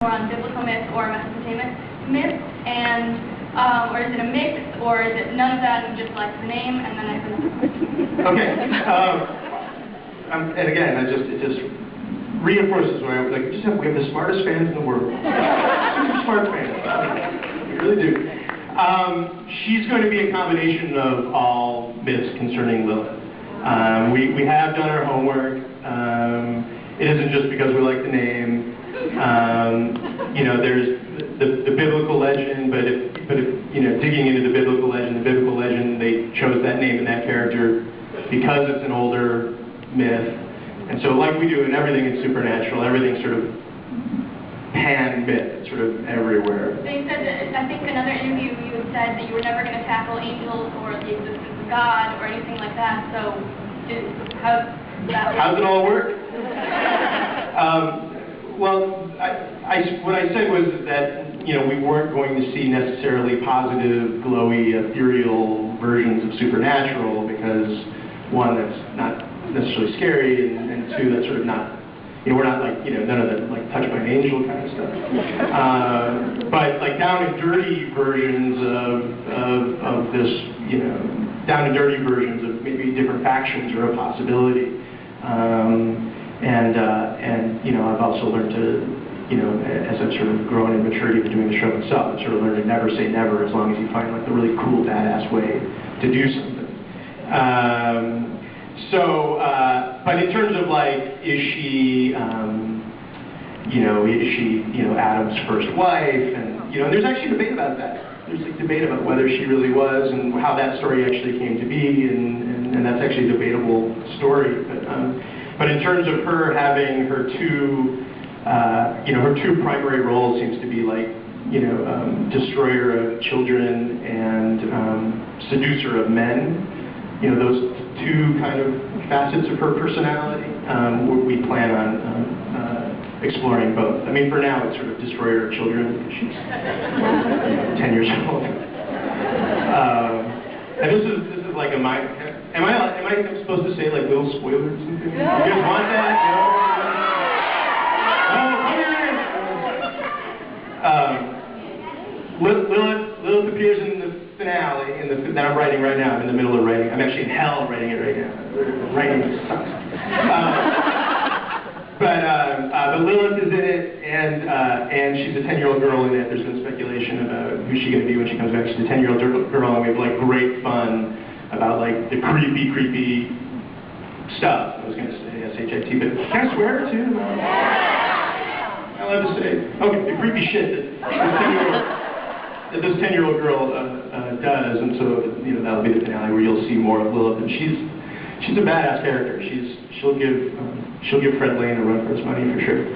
on biblical myth or Mesopotamic myth, and or is it a mix, or is it none of that and just like the name, and then I can... Okay. And again, it just reinforces what I was like. We have the smartest fans in the world. Super smart fans. We really do. She's going to be a combination of all myths concerning Lilith. We have done our homework. It isn't just because we like the name. You know, there's the biblical legend, but if you know, digging into the biblical legend, they chose that name and that character because it's an older myth. And so, like we do in everything in supernatural, everything's sort of pan-myth, sort of everywhere. So you said that, I think in another interview you had said that you were never going to tackle angels or the existence of God or anything like that. So, how's it all work? Well, what I said was that, you know, we weren't going to see necessarily positive, glowy, ethereal versions of supernatural because, one, that's not necessarily scary, and two, that's sort of not, you know, we're not like, you know, none of the like touched by an angel kind of stuff. But like down and dirty versions of this, you know, down and dirty versions of maybe different factions are a possibility. And you know, I've also learned to, you know, as I've sort of grown in maturity of doing the show myself, I've sort of learned to never say never as long as you find like the really cool, badass way to do something. But in terms of like, is she Adam's first wife? And you know, there's actually debate about that. There's like debate about whether she really was and how that story actually came to be, and that's actually a debatable story. But in terms of her having her two, her two primary roles seems to be like, you know, destroyer of children and seducer of men. You know, those two kind of facets of her personality. We plan on exploring both. I mean, for now, it's sort of destroyer of children because she's 10 years old. And this is like a mind. Am I supposed to say like little spoilers and things? You guys want that? No? Lilith appears in the finale that I'm writing right now. I'm in the middle of writing. I'm actually in hell writing it right now. Writing sucks. But Lilith is in it, and she's a 10-year-old girl in it. There's been speculation about who's she going to be when she comes back. She's a 10-year-old girl, and we have like great fun about like the creepy stuff. I was going to say S-H-I-T, but can I swear too? I'm allowed to say. Okay, the creepy shit that this 10-year-old girl does, and so you know that'll be the finale where you'll see more of Lilith, and she's a badass character. She'll give Fred Lane a run for his money for sure.